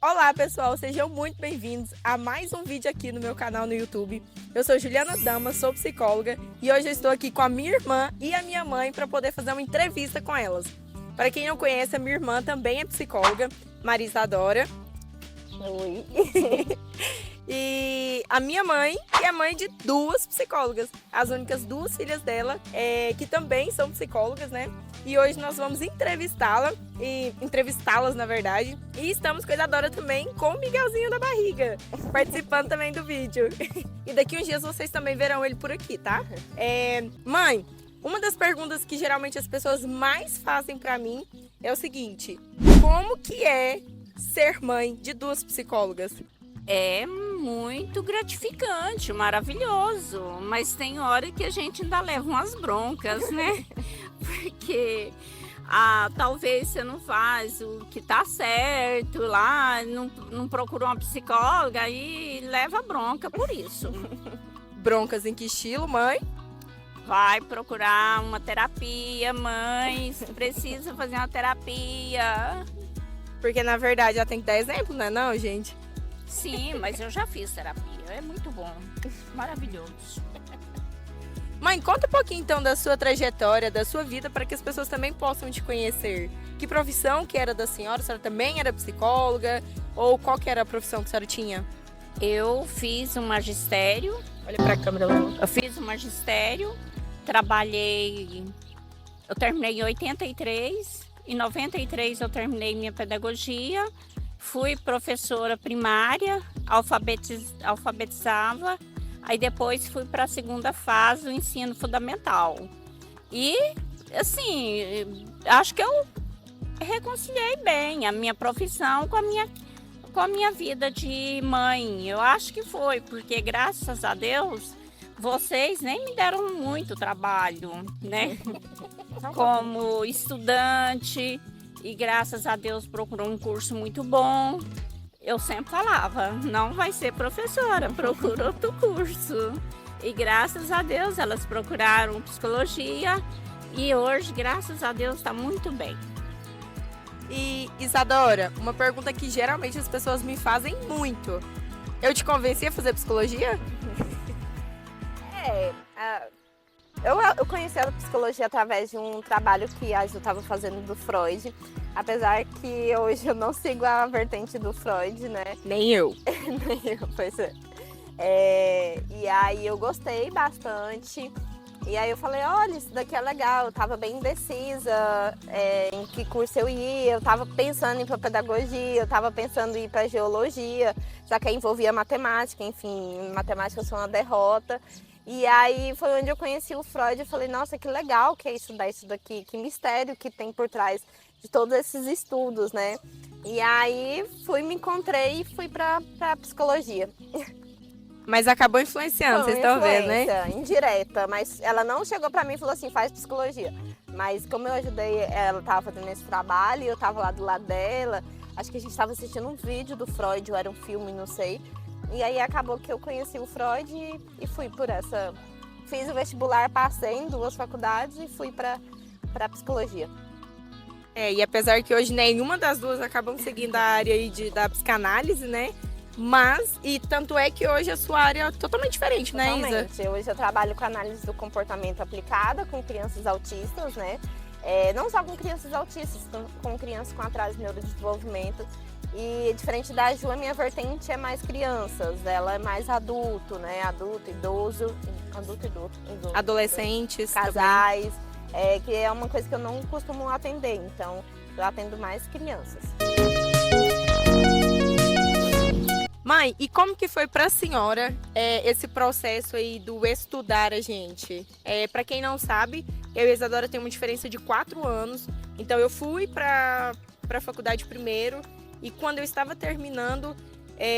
Olá pessoal, sejam muito bem-vindos a mais um vídeo aqui no meu canal no YouTube. Eu sou Juliana Dama, sou psicóloga e hoje eu estou aqui com a minha irmã e a minha mãe para poder fazer uma entrevista com elas. Para quem não conhece, a minha irmã também é psicóloga, Maria Isadora. Oi. E a minha mãe é mãe de duas psicólogas, as únicas duas filhas dela, que também são psicólogas, né? E hoje nós vamos entrevistá-las, na verdade. E estamos com a Isadora também, com o Miguelzinho da barriga, participando também do vídeo. E daqui uns dias vocês também verão ele por aqui, tá? Mãe, uma das perguntas que geralmente as pessoas mais fazem pra mim é o seguinte: como que é ser mãe de duas psicólogas? É muito gratificante, maravilhoso, mas tem hora que a gente ainda leva umas broncas, né? Porque talvez você não faz o que tá certo lá, não procura uma psicóloga e leva bronca por isso. Broncas em que estilo, mãe? Vai procurar uma terapia, mãe, precisa fazer uma terapia. Porque na verdade ela tem que dar exemplo, né, não, gente? Sim, mas eu já fiz terapia, é muito bom, maravilhoso. Mãe, conta um pouquinho então da sua trajetória, da sua vida, para que as pessoas também possam te conhecer. Que profissão que era da senhora? A senhora também era psicóloga? Ou qual que era a profissão que a senhora tinha? Eu fiz um magistério. Olha para a câmera lá. Eu fiz um magistério, trabalhei. Eu terminei em 83, em 93 eu terminei minha pedagogia, fui professora primária, alfabetizava. Aí depois fui para a segunda fase do ensino fundamental. E, assim, acho que eu reconciliei bem a minha profissão com a minha vida de mãe. Eu acho que foi, porque graças a Deus, vocês nem me deram muito trabalho, né? Como estudante, e graças a Deus procurou um curso muito bom. Eu sempre falava, não vai ser professora, procura outro curso. E graças a Deus elas procuraram psicologia e hoje, graças a Deus, está muito bem. E Isadora, uma pergunta que geralmente as pessoas me fazem muito. Eu te convenci a fazer psicologia? Eu conheci a psicologia através de um trabalho que a Ju estava fazendo do Freud. Apesar que hoje eu não sigo a vertente do Freud, né? Nem eu. Nem eu, pois é. E aí eu gostei bastante. E aí eu falei, olha, isso daqui é legal. Eu tava bem indecisa em que curso eu ia. Eu tava pensando em ir pra pedagogia, eu tava pensando em ir pra geologia, já que envolvia matemática, enfim, matemática eu sou uma derrota. E aí foi onde eu conheci o Freud e falei, nossa, que legal que é estudar isso daqui, que mistério que tem por trás de todos esses estudos, né? E aí me encontrei e fui pra psicologia. Mas acabou influenciando, vocês estão vendo, né? Indireta, mas ela não chegou pra mim e falou assim, faz psicologia. Mas como eu ajudei, ela tava fazendo esse trabalho e eu tava lá do lado dela, acho que a gente tava assistindo um vídeo do Freud, ou era um filme, não sei. E aí acabou que eu conheci o Freud e fui por essa... Fiz o vestibular, passei em 2 faculdades e fui pra psicologia. E apesar que hoje nenhuma das duas acabam seguindo a área aí da psicanálise, né? Mas, e tanto é que hoje a sua área é totalmente diferente, né, Isa? Totalmente. Hoje eu trabalho com análise do comportamento aplicada com crianças autistas, né? Não só com crianças autistas, com crianças com atraso de neurodesenvolvimento. E diferente da Ju, a minha vertente é mais crianças, ela é mais adulto, né? Adulto, idoso. Adolescentes, casais, que é uma coisa que eu não costumo atender, então eu atendo mais crianças. Mãe, e como que foi pra senhora esse processo aí do estudar a gente? Pra quem não sabe, eu e a Isadora temos uma diferença de 4 anos, então eu fui pra faculdade primeiro. E quando eu estava terminando,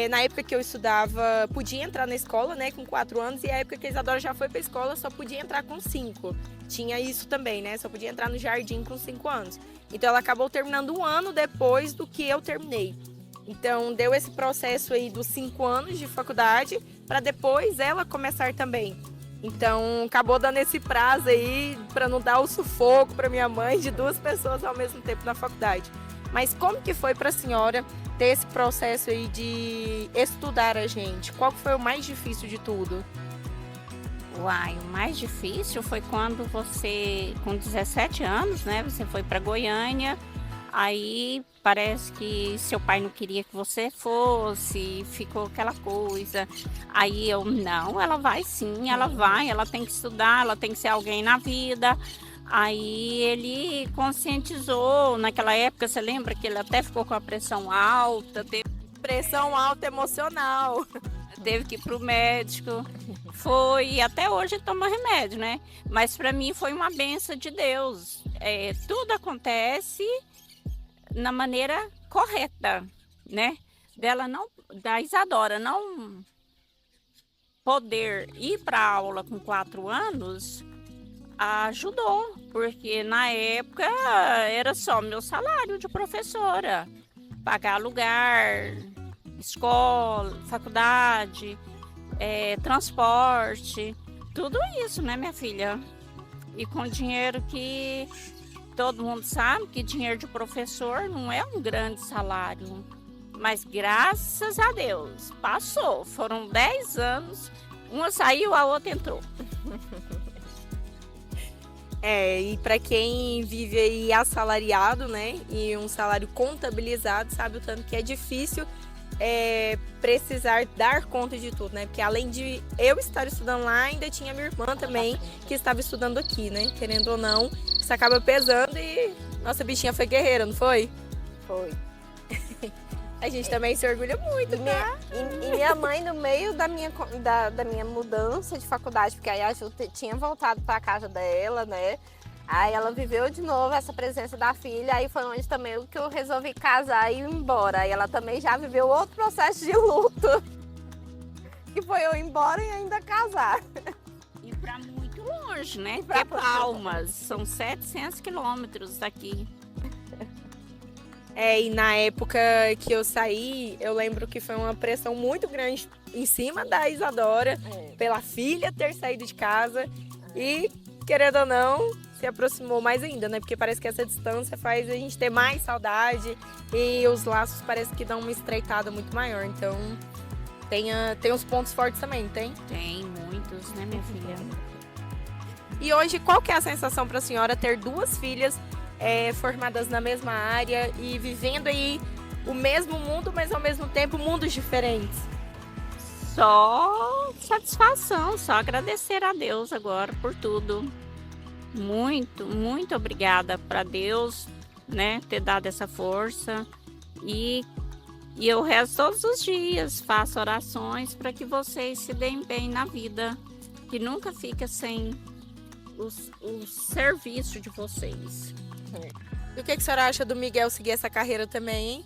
na época que eu estudava, podia entrar na escola, né, com 4 anos. E a época que a Isadora já foi para a escola, só podia entrar com 5. Tinha isso também, né? Só podia entrar no jardim com 5 anos. Então ela acabou terminando 1 ano depois do que eu terminei. Então deu esse processo aí dos 5 anos de faculdade para depois ela começar também. Então acabou dando esse prazo aí para não dar o sufoco para minha mãe de 2 pessoas ao mesmo tempo na faculdade. Mas como que foi para a senhora ter esse processo aí de estudar a gente? Qual que foi o mais difícil de tudo? Uai, o mais difícil foi quando você, com 17 anos, né, você foi para Goiânia, aí parece que seu pai não queria que você fosse, ficou aquela coisa. Aí eu, não, ela vai sim, ela vai, ela tem que estudar, ela tem que ser alguém na vida. Aí ele conscientizou, naquela época, você lembra que ele até ficou com a pressão alta, Pressão alta emocional. teve que ir pro médico, foi, e até hoje ele toma remédio, né? Mas para mim foi uma benção de Deus. Tudo acontece na maneira correta, né? Da Isadora não poder ir para aula com 4 anos ajudou, porque na época era só meu salário de professora, pagar lugar, escola, faculdade, transporte, tudo isso, né, minha filha? E com dinheiro que todo mundo sabe que dinheiro de professor não é um grande salário, mas graças a Deus passou. Foram 10 anos, uma saiu, a outra entrou. E para quem vive aí assalariado, né, e um salário contabilizado, sabe o tanto que é difícil precisar dar conta de tudo, né? Porque além de eu estar estudando lá, ainda tinha minha irmã também que estava estudando aqui, né? Querendo ou não, isso acaba pesando e nossa bichinha foi guerreira, não foi? Foi. A gente também se orgulha muito, tá? E minha mãe, no meio da minha mudança de faculdade, porque aí a Ju tinha voltado para a casa dela, né? Aí ela viveu de novo essa presença da filha, aí foi onde também que eu resolvi casar e ir embora. Aí ela também já viveu outro processo de luto, que foi eu ir embora e ainda casar. E para muito longe, né? Que é Palmas, são 700 quilômetros daqui. E na época que eu saí, eu lembro que foi uma pressão muito grande em cima da Isadora, pela filha ter saído de casa e, querendo ou não, se aproximou mais ainda, né? Porque parece que essa distância faz a gente ter mais saudade e os laços parece que dão uma estreitada muito maior. Então, tem os pontos fortes também, tem? Tem muitos, né, minha filha? E hoje, qual que é a sensação para a senhora ter 2 filhas formadas na mesma área e vivendo aí o mesmo mundo, mas ao mesmo tempo mundos diferentes? Só satisfação, só agradecer a Deus agora por tudo. Muito, muito obrigada para Deus, né, ter dado essa força. E eu rezo todos os dias, faço orações para que vocês se deem bem na vida, que nunca fica sem o serviço de vocês. E o que a senhora acha do Miguel seguir essa carreira também, hein?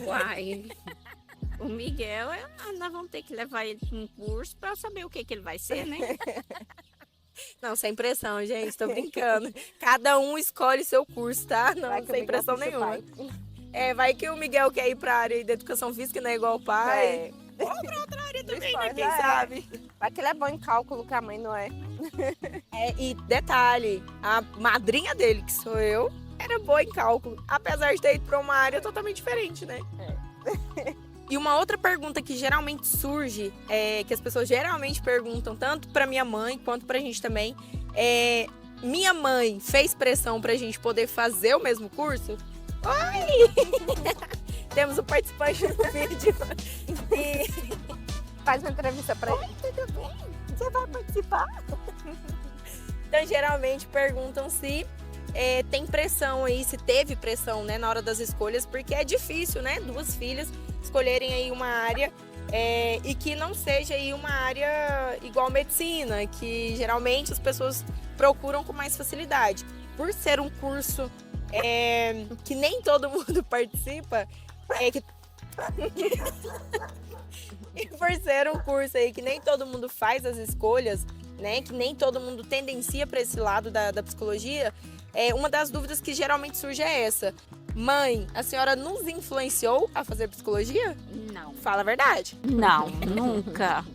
Uai, o Miguel, nós vamos ter que levar ele para um curso para saber o que ele vai ser, né? Não, sem pressão, gente, tô brincando. Cada um escolhe seu curso, tá? Não, sem pressão nenhuma. Vai que o Miguel quer ir pra área da educação física, não é igual o pai. Ou pra outra área também, né? Quem sabe? Vai que ele é bom em cálculo, que a mãe não é. E detalhe, a madrinha dele, que sou eu, era boa em cálculo. Apesar de ter ido pra uma área totalmente diferente, né? E uma outra pergunta que geralmente surge, que as pessoas geralmente perguntam, tanto pra minha mãe quanto pra gente também, minha mãe fez pressão pra gente poder fazer o mesmo curso? Oi! Temos um participante no vídeo. Faz uma entrevista pra ele. Tudo bem? Você vai participar? Então, geralmente perguntam se tem pressão aí, se teve pressão, né, na hora das escolhas, porque é difícil, né, 2 filhas escolherem aí uma área e que não seja aí uma área igual medicina, que geralmente as pessoas procuram com mais facilidade. Por ser um curso que nem todo mundo participa, e por ser um curso aí que nem todo mundo faz as escolhas, né, que nem todo mundo tendencia para esse lado da psicologia, uma das dúvidas que geralmente surge é essa: mãe, a senhora nos influenciou a fazer psicologia? Não. Fala a verdade. Não, nunca.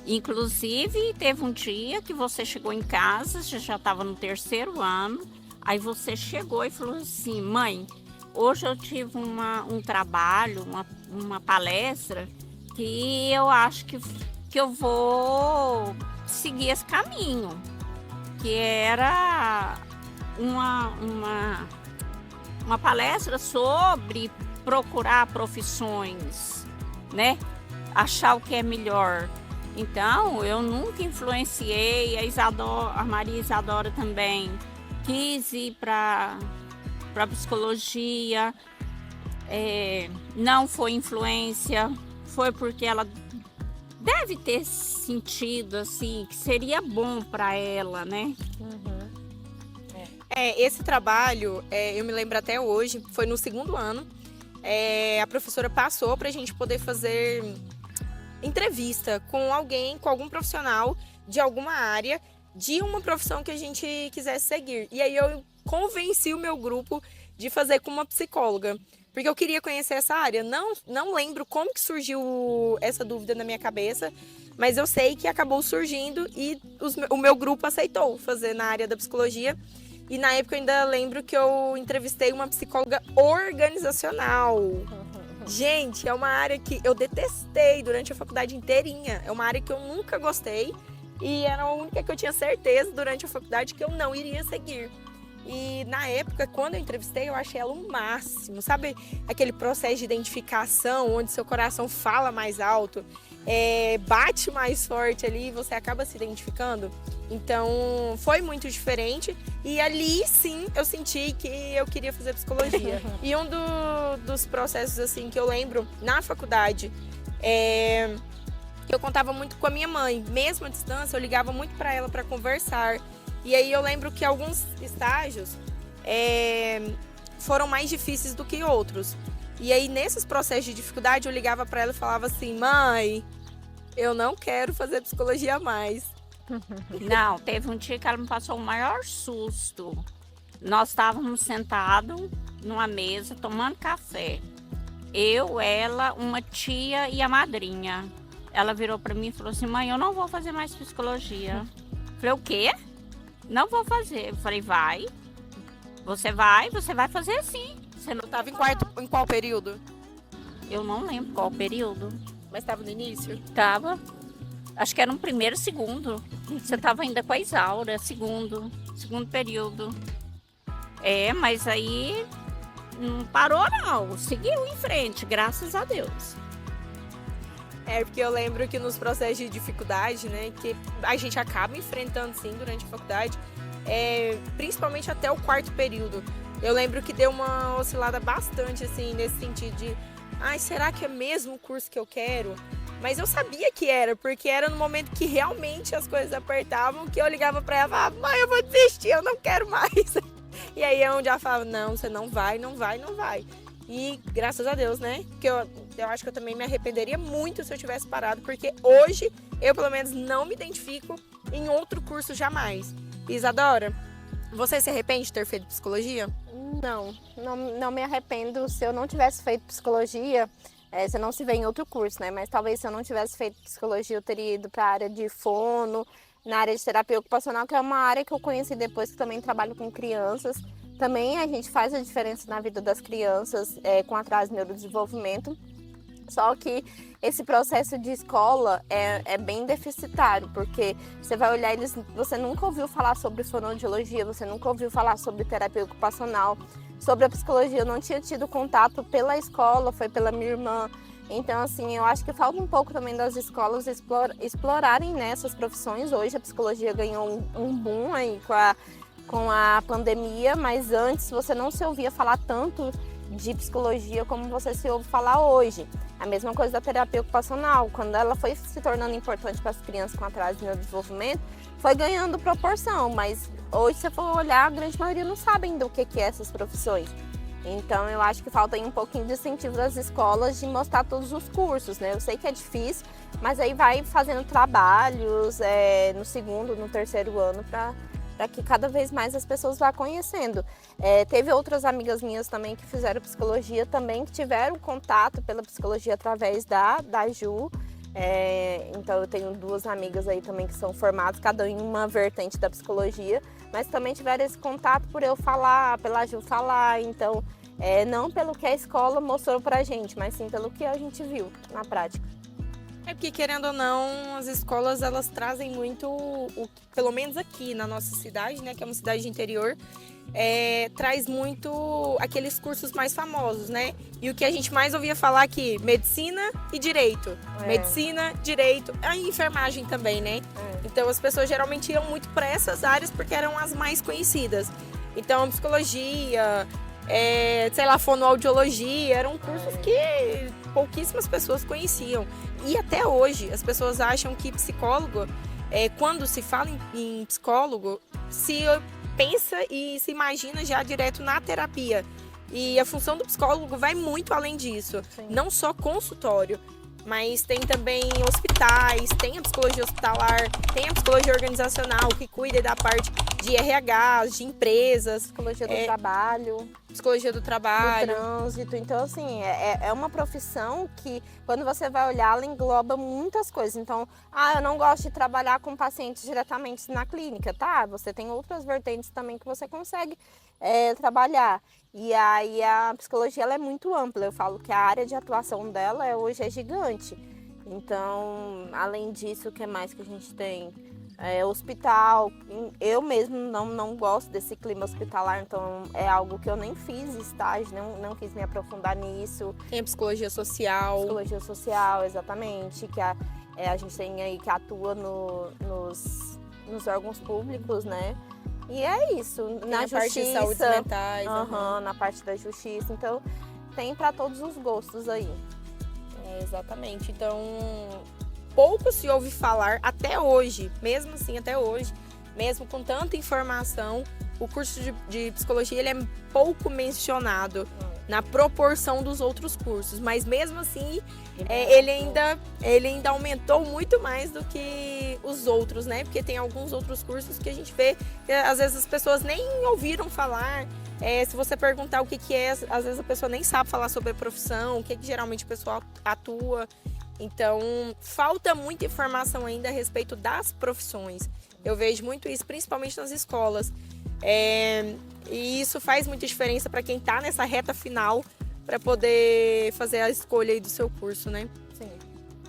Inclusive, teve um dia que você chegou em casa, você já estava no 3º ano, aí você chegou e falou assim: mãe, hoje eu tive um trabalho, uma palestra, que eu acho que eu vou seguir esse caminho, que era uma palestra sobre procurar profissões, né? Achar o que é melhor. Então, eu nunca influenciei, a Maria Isadora também quis ir para psicologia, não foi influência, foi porque ela deve ter sentido assim, que seria bom para ela, né? Esse trabalho, eu me lembro até hoje, foi no 2º ano, a professora passou para a gente poder fazer entrevista com alguém, com algum profissional de alguma área, de uma profissão que a gente quisesse seguir. E aí eu convenci o meu grupo de fazer com uma psicóloga, porque eu queria conhecer essa área. Não lembro como que surgiu essa dúvida na minha cabeça, mas eu sei que acabou surgindo e o meu grupo aceitou fazer na área da psicologia. E na época eu ainda lembro que eu entrevistei uma psicóloga organizacional. Gente, é uma área que eu detestei durante a faculdade inteirinha. É uma área que eu nunca gostei e era a única que eu tinha certeza durante a faculdade que eu não iria seguir. E na época, quando eu entrevistei, eu achei ela o máximo. Sabe aquele processo de identificação onde seu coração fala mais alto, bate mais forte ali e você acaba se identificando? Então, foi muito diferente. E ali, sim, eu senti que eu queria fazer psicologia. E um dos processos, assim, que eu lembro na faculdade, que eu contava muito com a minha mãe. Mesmo à distância, eu ligava muito para ela para conversar. E aí eu lembro que alguns estágios foram mais difíceis do que outros. E aí, nesses processos de dificuldade, eu ligava para ela e falava assim: mãe, eu não quero fazer psicologia mais. Não, teve um dia que ela me passou o maior susto. Nós estávamos sentados numa mesa tomando café. Eu, ela, uma tia e a madrinha. Ela virou para mim e falou assim: mãe, eu não vou fazer mais psicologia. Eu falei: o quê? Não vou fazer. Eu falei: vai. Você vai fazer sim. Você não Estava em qual período? Eu não lembro qual período. Mas estava no início? Tava. Acho que era um 1º, 2º. Você tava ainda com a Isaura, segundo período. Mas aí não parou não, seguiu em frente, graças a Deus. Porque eu lembro que nos processos de dificuldade, né, que a gente acaba enfrentando sim durante a faculdade, principalmente até o 4º período. Eu lembro que deu uma oscilada bastante assim nesse sentido de, será que é mesmo o curso que eu quero? Mas eu sabia que era, porque era no momento que realmente as coisas apertavam, que eu ligava pra ela e falava: mãe, eu vou desistir, eu não quero mais. E aí é onde ela falava: não, você não vai. E graças a Deus, né? Porque eu acho que eu também me arrependeria muito se eu tivesse parado, porque hoje eu pelo menos não me identifico em outro curso jamais. Isadora, você se arrepende de ter feito psicologia? Não me arrependo. Se eu não tivesse feito psicologia, você não se vê em outro curso, né? Mas talvez se eu não tivesse feito psicologia, eu teria ido para a área de fono, na área de terapia ocupacional, que é uma área que eu conheci depois, que também trabalho com crianças. Também a gente faz a diferença na vida das crianças com atraso de neurodesenvolvimento. Só que esse processo de escola é bem deficitário, porque você vai olhar você nunca ouviu falar sobre fonoaudiologia, você nunca ouviu falar sobre terapia ocupacional, sobre a psicologia. Eu não tinha tido contato pela escola, foi pela minha irmã. Então, assim, eu acho que falta um pouco também das escolas explorarem nessas profissões. Hoje a psicologia ganhou um boom aí com a pandemia, mas antes você não se ouvia falar tanto de psicologia como você se ouve falar hoje. A mesma coisa da terapia ocupacional, quando ela foi se tornando importante para as crianças com atraso de neurodesenvolvimento, foi ganhando proporção, mas hoje, se você for olhar, a grande maioria não sabe ainda o que é essas profissões. Então, eu acho que falta aí um pouquinho de incentivo das escolas de mostrar todos os cursos, né? Eu sei que é difícil, mas aí vai fazendo trabalhos no 2º, no 3º ano para que cada vez mais as pessoas vá conhecendo. Teve outras amigas minhas também que fizeram psicologia também, que tiveram contato pela psicologia através da Ju. Então eu tenho 2 amigas aí também que são formadas, cada em uma vertente da psicologia, mas também tiveram esse contato por eu falar, pela Ju falar. Então Não pelo que a escola mostrou pra gente, mas sim pelo que a gente viu na prática. É porque, querendo ou não, as escolas, elas trazem muito, pelo menos aqui na nossa cidade, né, que é uma cidade de interior, traz muito aqueles cursos mais famosos, né? E o que a gente mais ouvia falar aqui, medicina e direito. Medicina, direito, a enfermagem também, né? Então as pessoas geralmente iam muito para essas áreas porque eram as mais conhecidas. Então, psicologia, sei lá, fonoaudiologia, eram cursos que pouquíssimas pessoas conheciam. E até hoje, as pessoas acham que psicólogo, quando se fala em psicólogo, se pensa e se imagina já direto na terapia. E a função do psicólogo vai muito além disso. Sim. Não só consultório, mas tem também hospitais, tem a psicologia hospitalar, tem a psicologia organizacional, que cuida da parte de RH, de empresas. Psicologia do trabalho. Psicologia do trabalho. Do trânsito. Então, assim, é uma profissão que, quando você vai olhar, ela engloba muitas coisas. Então, eu não gosto de trabalhar com pacientes diretamente na clínica, tá? Você tem outras vertentes também que você consegue trabalhar. E aí, a psicologia, ela é muito ampla. Eu falo que a área de atuação dela hoje é gigante. Então, além disso, o que mais que a gente tem? Hospital. Eu mesmo não gosto desse clima hospitalar, então é algo que eu nem fiz estágio, não quis me aprofundar nisso. Tem a psicologia social. Psicologia social, exatamente, que a gente tem aí que atua nos órgãos públicos, né? E é isso, na justiça, parte de saúde mentais. Na parte da justiça, então tem para todos os gostos aí. Exatamente, então pouco se ouve falar até hoje, mesmo assim, até hoje, mesmo com tanta informação, o curso de psicologia ele é pouco mencionado na proporção dos outros cursos, mas mesmo assim ele ainda aumentou muito mais do que os outros, né? Porque tem alguns outros cursos que a gente vê que às vezes as pessoas nem ouviram falar. Se você perguntar o que é, às vezes a pessoa nem sabe falar sobre a profissão, o que geralmente o pessoal atua. Então, falta muita informação ainda a respeito das profissões. Eu vejo muito isso, principalmente nas escolas. E isso faz muita diferença para quem está nessa reta final para poder fazer a escolha aí do seu curso, né? Sim.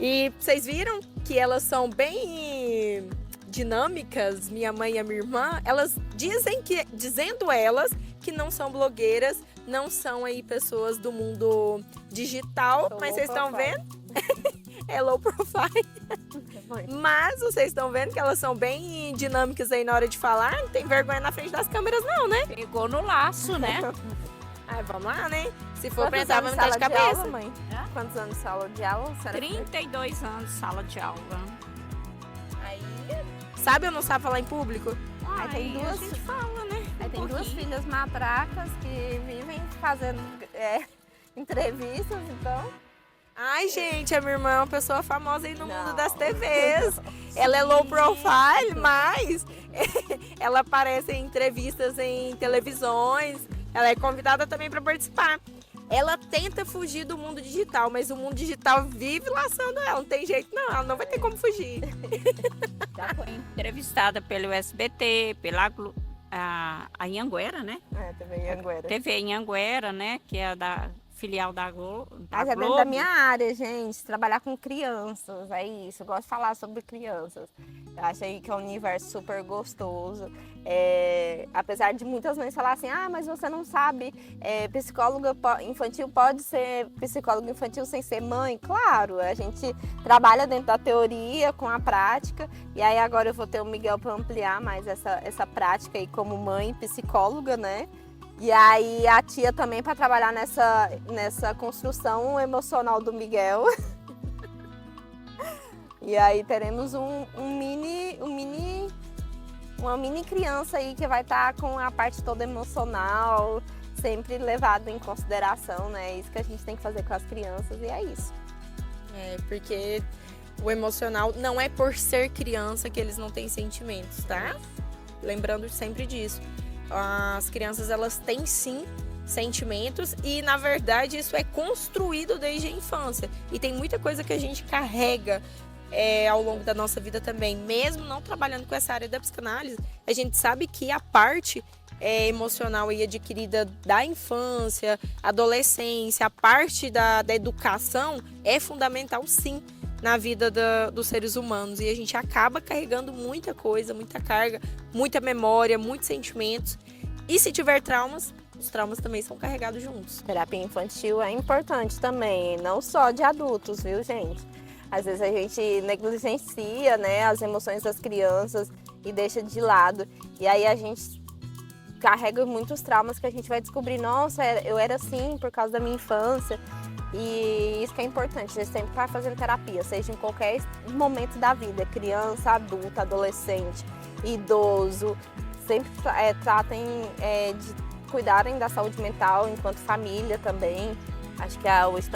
E vocês viram que elas são bem dinâmicas, minha mãe e a minha irmã, elas dizendo elas que não são blogueiras, não são aí pessoas do mundo digital, mas vocês estão vendo? É low profile. Mas vocês estão vendo que elas são bem dinâmicas aí na hora de falar, não tem vergonha na frente das câmeras não, né? Pegou no laço, né? Vamos lá, né? Se for Quantos pensar, anos vamos estar de sala cabeça. aula, mãe? Hã? Quantos anos de sala de aula? 32 anos sala de aula. Aí, sabe ou não sabe falar em público? Aí tem a duas- gente fala, né? Aí tem duas pouquinho. filhas matracas que vivem fazendo entrevistas, então... Ai, gente, a minha irmã é uma pessoa famosa aí no mundo das Não. TVs. Ela é low profile, mas ela aparece em entrevistas em televisões. Ela é convidada também para participar. Ela tenta fugir do mundo digital, mas o mundo digital vive laçando ela. Não tem jeito, não. Ela não vai ter como fugir. Já foi entrevistada pelo SBT, pela a Anhanguera, né? Também Anguera. TV Anhanguera, né? Que é da filial da Globo. Mas é dentro da minha área, gente, trabalhar com crianças, é isso. Eu gosto de falar sobre crianças. Eu acho aí que é um universo super gostoso. Apesar de muitas mães falarem assim, mas você não sabe, psicóloga infantil pode ser psicóloga infantil sem ser mãe? Claro, a gente trabalha dentro da teoria com a prática. E aí agora eu vou ter o Miguel para ampliar mais essa prática aí como mãe psicóloga, né? E aí a tia também para trabalhar nessa construção emocional do Miguel. E aí teremos uma mini criança aí que vai estar com a parte toda emocional, sempre levado em consideração, né? É isso que a gente tem que fazer com as crianças e é isso. Porque o emocional não é por ser criança que eles não têm sentimentos, tá? Lembrando sempre disso. As crianças, elas têm sim sentimentos e, na verdade, isso é construído desde a infância. E tem muita coisa que a gente carrega ao longo da nossa vida também, mesmo não trabalhando com essa área da psicanálise, a gente sabe que a parte emocional aí adquirida da infância, adolescência, a parte da educação é fundamental sim na vida dos seres humanos, e a gente acaba carregando muita coisa, muita carga, muita memória, muitos sentimentos, e se tiver traumas, os traumas também são carregados juntos. Terapia infantil é importante também, não só de adultos, viu, gente? Às vezes a gente negligencia, né, as emoções das crianças e deixa de lado, e aí a gente carrega muitos traumas que a gente vai descobrir, nossa, eu era assim por causa da minha infância. E isso que é importante, a gente sempre está fazendo terapia, seja em qualquer momento da vida, criança, adulto, adolescente, idoso, sempre tratem de cuidarem da saúde mental enquanto família também. Acho que hoje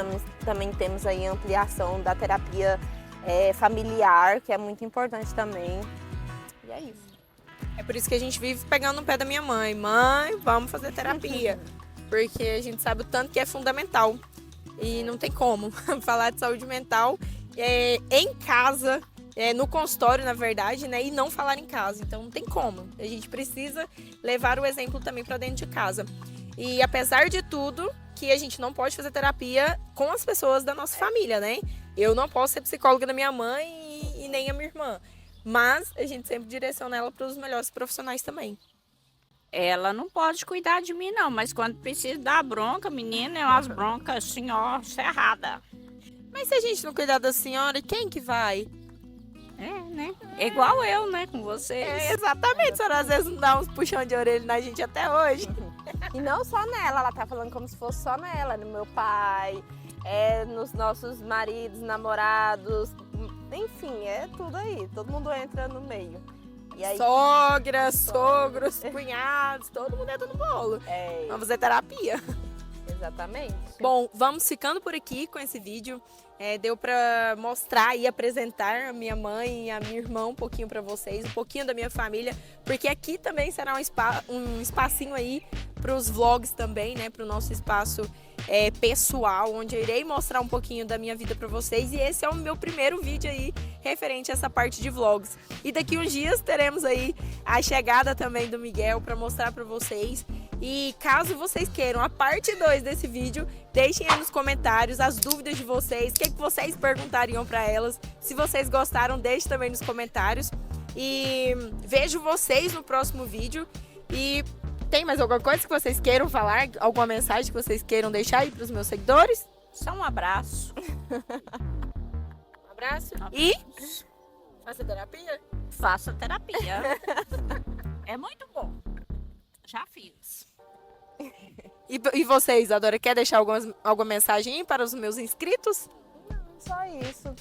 também temos aí a ampliação da terapia familiar, que é muito importante também. E é isso. É por isso que a gente vive pegando no pé da minha mãe. Mãe, vamos fazer terapia. Porque a gente sabe o tanto que é fundamental. E não tem como falar de saúde mental em casa, no consultório, na verdade, né? E não falar em casa. Então não tem como. A gente precisa levar o exemplo também para dentro de casa. E apesar de tudo, que a gente não pode fazer terapia com as pessoas da nossa família, né? Eu não posso ser psicóloga da minha mãe e nem a minha irmã. Mas a gente sempre direciona ela para os melhores profissionais também. Ela não pode cuidar de mim, não, mas quando precisa dar bronca, menina, é umas broncas assim, ó, cerrada. Mas se a gente não cuidar da senhora, quem que vai? Né? É igual eu, né, com vocês. Exatamente, a senhora às vezes não dá uns puxão de orelha na gente até hoje. E não só nela, ela tá falando como se fosse só nela, no meu pai, nos nossos maridos, namorados, enfim, é tudo aí, todo mundo entra no meio. E aí, sogra, sogros, cunhados, todo mundo entra no bolo. Vamos fazer terapia. Exatamente. Bom, vamos ficando por aqui com esse vídeo. Deu para mostrar e apresentar a minha mãe e a minha irmã um pouquinho para vocês, um pouquinho da minha família, porque aqui também será um espacinho aí para os vlogs também, né, para o nosso espaço pessoal, onde eu irei mostrar um pouquinho da minha vida para vocês, e esse é o meu primeiro vídeo aí referente a essa parte de vlogs. E daqui uns dias teremos aí a chegada também do Miguel para mostrar para vocês. E caso vocês queiram a parte 2 desse vídeo, deixem aí nos comentários as dúvidas de vocês, o que vocês perguntariam para elas. Se vocês gostaram, deixem também nos comentários. E vejo vocês no próximo vídeo. E tem mais alguma coisa que vocês queiram falar? Alguma mensagem que vocês queiram deixar aí para os meus seguidores? Só um abraço. Um abraço. E faça terapia? Faça terapia. É muito bom. Já fiz. E vocês, Isadora, quer deixar alguma mensagem aí para os meus inscritos? Não, só isso.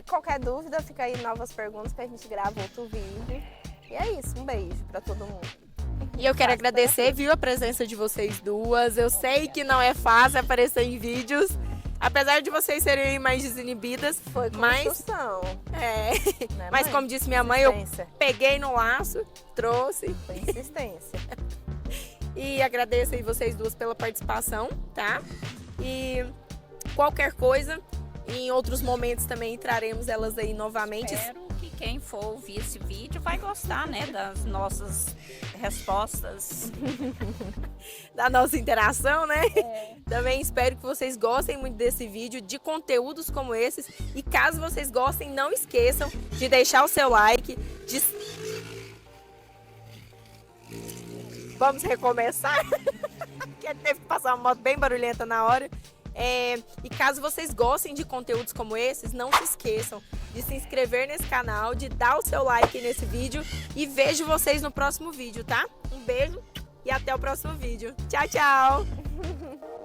Qualquer dúvida, fica aí novas perguntas que a gente grava outro vídeo. E é isso, um beijo para todo mundo. E eu quero agradecer, viu, a presença de vocês duas. Eu sei que não é fácil aparecer em vídeos, apesar de vocês serem mais desinibidas. Foi construção. Né, mas como disse minha mãe, eu peguei no laço, trouxe. Foi insistência. E agradeço aí vocês duas pela participação, tá? E qualquer coisa, em outros momentos também traremos elas aí novamente. Espero que quem for ouvir esse vídeo vai gostar, né, das nossas respostas. Da nossa interação, né? Também espero que vocês gostem muito desse vídeo, de conteúdos como esses. E caso vocês gostem, não esqueçam de deixar o seu like, Vamos recomeçar, que teve que passar uma moto bem barulhenta na hora. E caso vocês gostem de conteúdos como esses, não se esqueçam de se inscrever nesse canal, de dar o seu like nesse vídeo, e vejo vocês no próximo vídeo, tá? Um beijo e até o próximo vídeo. Tchau, tchau!